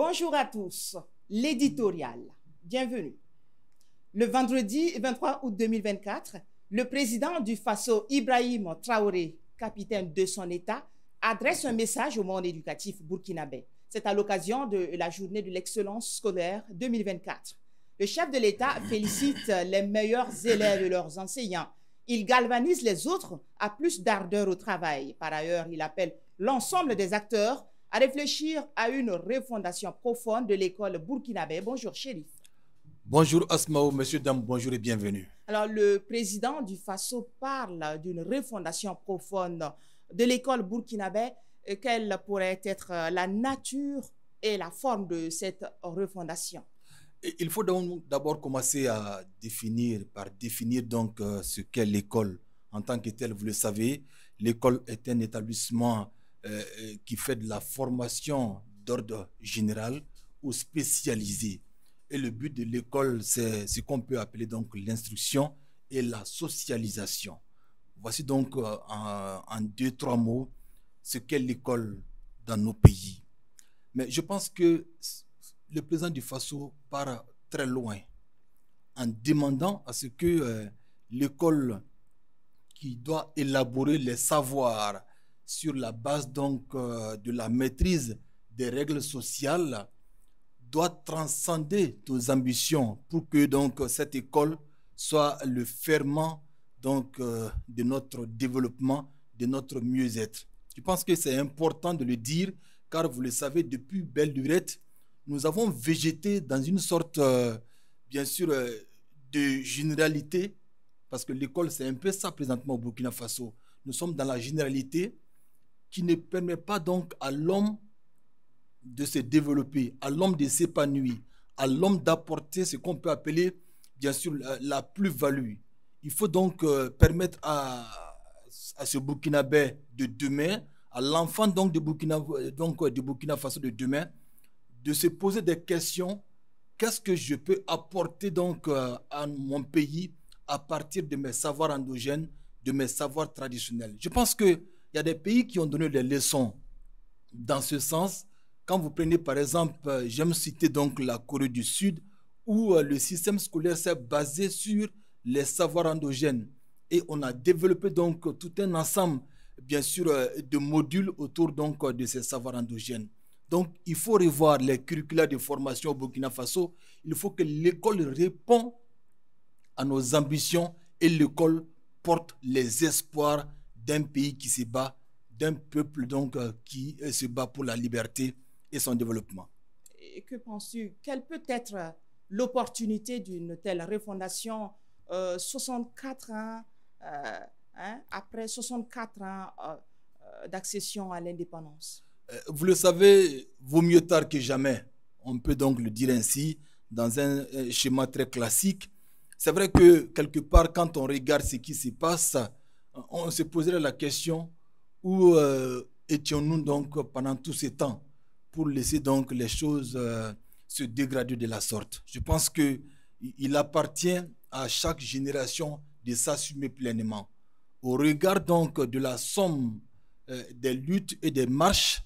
Bonjour à tous, l'éditorial, bienvenue. Le vendredi 23 août 2024, le président du Faso, Ibrahim Traoré, capitaine de son État, adresse un message au monde éducatif burkinabé. C'est à l'occasion de la journée de l'excellence scolaire 2024. Le chef de l'État félicite les meilleurs élèves et leurs enseignants. Il galvanise les autres à plus d'ardeur au travail. Par ailleurs, il appelle l'ensemble des acteurs à réfléchir à une refondation profonde de l'école burkinabé. Bonjour, Chérif. Bonjour Asmao, monsieur, dame, bonjour et bienvenue. Alors, le président du Faso parle d'une refondation profonde de l'école burkinabé. Quelle pourrait être la nature et la forme de cette refondation? Il faut donc d'abord commencer à définir, donc ce qu'est l'école en tant que telle. Vous le savez, l'école est un établissement qui fait de la formation d'ordre général ou spécialisé. Et le but de l'école, c'est ce qu'on peut appeler donc l'instruction et la socialisation. Voici donc en deux, trois mots ce qu'est l'école dans nos pays. Mais je pense que le président du Faso part très loin en demandant à ce que l'école qui doit élaborer les savoirs sur la base donc de la maîtrise des règles sociales doit transcender nos ambitions pour que donc cette école soit le ferment donc de notre développement, de notre mieux-être. Je pense que c'est important de le dire car vous le savez, depuis belle lurette, nous avons végété dans une sorte, bien sûr, de généralité, parce que l'école, c'est un peu ça présentement au Burkina Faso. Nous sommes dans la généralité qui ne permet pas donc à l'homme de se développer, à l'homme de s'épanouir, à l'homme d'apporter ce qu'on peut appeler, bien sûr, la plus-value. Il faut donc permettre à ce Burkinabé de demain, à l'enfant donc de Burkina Faso de demain, de se poser des questions. Qu'est-ce que je peux apporter donc à mon pays à partir de mes savoirs endogènes, de mes savoirs traditionnels? Je pense qu'il y a des pays qui ont donné des leçons dans ce sens. Quand vous prenez par exemple, j'aime citer donc la Corée du Sud, où le système scolaire s'est basé sur les savoirs endogènes. Et on a développé donc tout un ensemble, bien sûr, de modules autour donc de ces savoirs endogènes. Donc, il faut revoir les curricula de formation au Burkina Faso. Il faut que l'école réponde à nos ambitions et l'école porte les espoirs d'un pays qui se bat, d'un peuple donc qui se bat pour la liberté et son développement. Et que penses-tu? Quelle peut être l'opportunité d'une telle refondation 64 ans, après 64 ans d'accession à l'indépendance? Vous le savez, vaut mieux tard que jamais. On peut donc le dire ainsi, dans un schéma très classique. C'est vrai que quelque part, quand on regarde ce qui se passe, on se poserait la question, où étions-nous donc pendant tout ce temps pour laisser donc les choses se dégrader de la sorte? Je pense qu'il appartient à chaque génération de s'assumer pleinement. Au regard donc de la somme des luttes et des marches,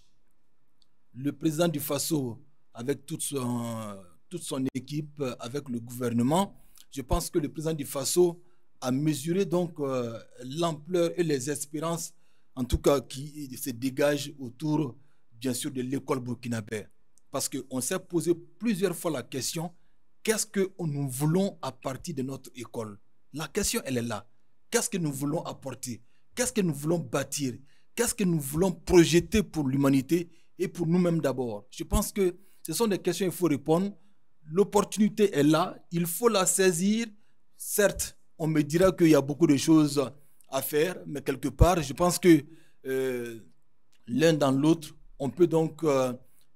le président du Faso, avec toute son équipe, avec le gouvernement, je pense que le président du Faso a mesuré donc l'ampleur et les espérances, en tout cas, qui se dégagent autour, bien sûr, de l'école burkinabé. Parce qu'on s'est posé plusieurs fois la question, qu'est-ce que nous voulons à partir de notre école? La question, elle est là. Qu'est-ce que nous voulons apporter? Qu'est-ce que nous voulons bâtir? Qu'est-ce que nous voulons projeter pour l'humanité et pour nous-mêmes d'abord? Je pense que ce sont des questions qu'il faut répondre. L'opportunité est là, il faut la saisir. Certes, on me dira qu'il y a beaucoup de choses à faire, mais quelque part, je pense que l'un dans l'autre, on peut donc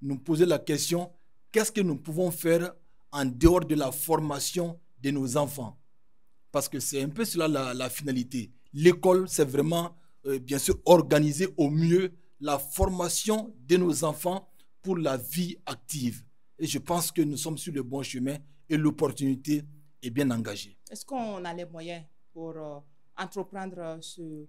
nous poser la question, qu'est-ce que nous pouvons faire en dehors de la formation de nos enfants? Parce que c'est un peu cela la finalité. L'école, c'est vraiment, bien sûr, organiser au mieux la formation de nos enfants pour la vie active. Et je pense que nous sommes sur le bon chemin et l'opportunité est bien engagée. Est-ce qu'on a les moyens pour entreprendre ce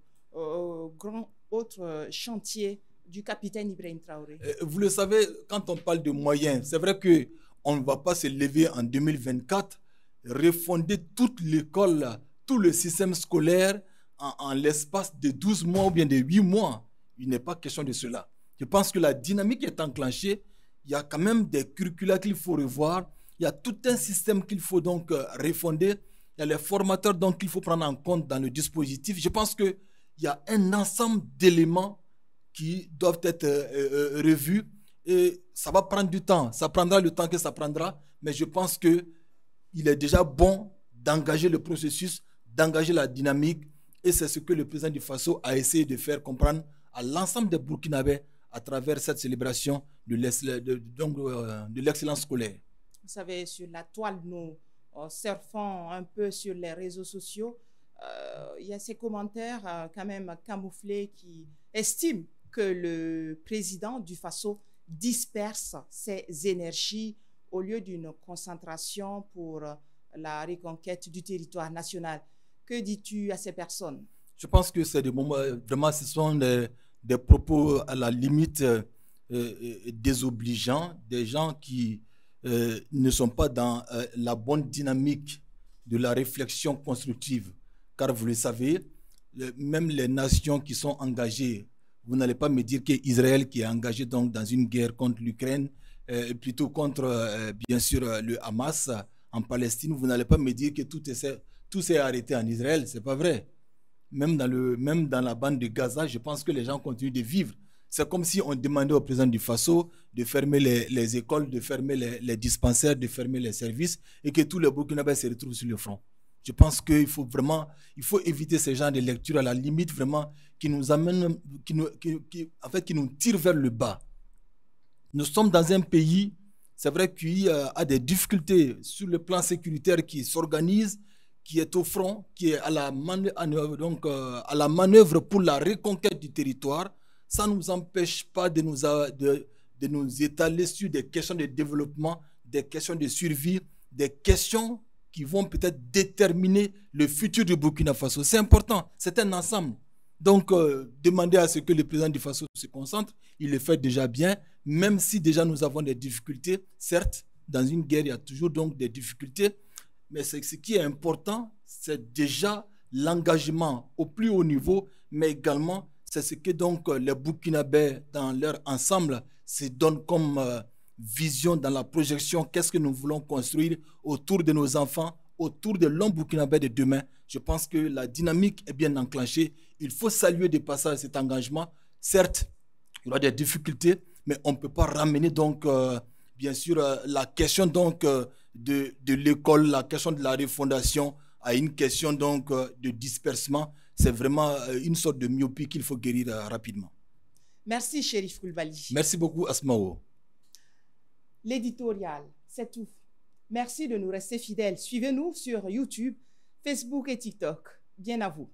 grand autre chantier du capitaine Ibrahim Traoré? Vous le savez, quand on parle de moyens, c'est vrai qu'on ne va pas se lever en 2024, refonder toute l'école, tout le système scolaire en l'espace de 12 mois ou bien de 8 mois. Il n'est pas question de cela. Je pense que la dynamique est enclenchée. Il y a quand même des curricula qu'il faut revoir. Il y a tout un système qu'il faut donc refonder. Il y a les formateurs donc qu'il faut prendre en compte dans le dispositif. Je pense qu'il y a un ensemble d'éléments qui doivent être revus et ça va prendre du temps. Ça prendra le temps que ça prendra, mais je pense qu'il est déjà bon d'engager le processus, d'engager la dynamique et c'est ce que le président du Faso a essayé de faire comprendre à l'ensemble des Burkinabés à travers cette célébration de l'excellence scolaire. Vous savez, sur la toile, nous surfons un peu sur les réseaux sociaux. Il y a ces commentaires quand même camouflés qui estiment que le président du Faso disperse ses énergies au lieu d'une concentration pour la reconquête du territoire national. Que dis-tu à ces personnes? Je pense que c'est des moments, vraiment, ce sont des propos à la limite désobligeants, des gens qui ne sont pas dans la bonne dynamique de la réflexion constructive. Car vous le savez, même les nations qui sont engagées, vous n'allez pas me dire qu'Israël qui est engagé donc dans une guerre contre l'Ukraine, plutôt contre, bien sûr, le Hamas en Palestine, vous n'allez pas me dire que tout s'est arrêté en Israël. Ce n'est pas vrai. Même dans la bande de Gaza, je pense que les gens continuent de vivre. C'est comme si on demandait au président du Faso de fermer les écoles, de fermer les dispensaires, de fermer les services et que tous les Burkinabés se retrouvent sur le front. Je pense qu'il faut vraiment, éviter ce genre de lecture à la limite vraiment qui nous amène, qui nous tire vers le bas. Nous sommes dans un pays, c'est vrai qu'il y a des difficultés sur le plan sécuritaire qui s'organise, qui est au front, qui est à la manœuvre pour la reconquête du territoire. Ça ne nous empêche pas de nous étaler sur des questions de développement, des questions de survie, des questions qui vont peut-être déterminer le futur du Burkina Faso. C'est important, c'est un ensemble. Donc, demander à ce que le président du Faso se concentre, il le fait déjà bien, même si déjà nous avons des difficultés. Certes, dans une guerre, il y a toujours donc des difficultés, mais ce qui est important, c'est déjà l'engagement au plus haut niveau, mais également, c'est ce que donc les Burkinabés, dans leur ensemble, se donnent comme vision dans la projection. Qu'est-ce que nous voulons construire autour de nos enfants, autour de l'homme burkinabé de demain? Je pense que la dynamique est bien enclenchée. Il faut saluer de passage cet engagement. Certes, il y aura des difficultés, mais on ne peut pas ramener donc, bien sûr, la question donc de l'école, la question de la refondation à une question donc de dispersement. C'est vraiment une sorte de myopie qu'il faut guérir rapidement. Merci, Chérif Koulibaly. Merci beaucoup, Asmao. L'éditorial, c'est tout. Merci de nous rester fidèles. Suivez-nous sur YouTube, Facebook et TikTok. Bien à vous.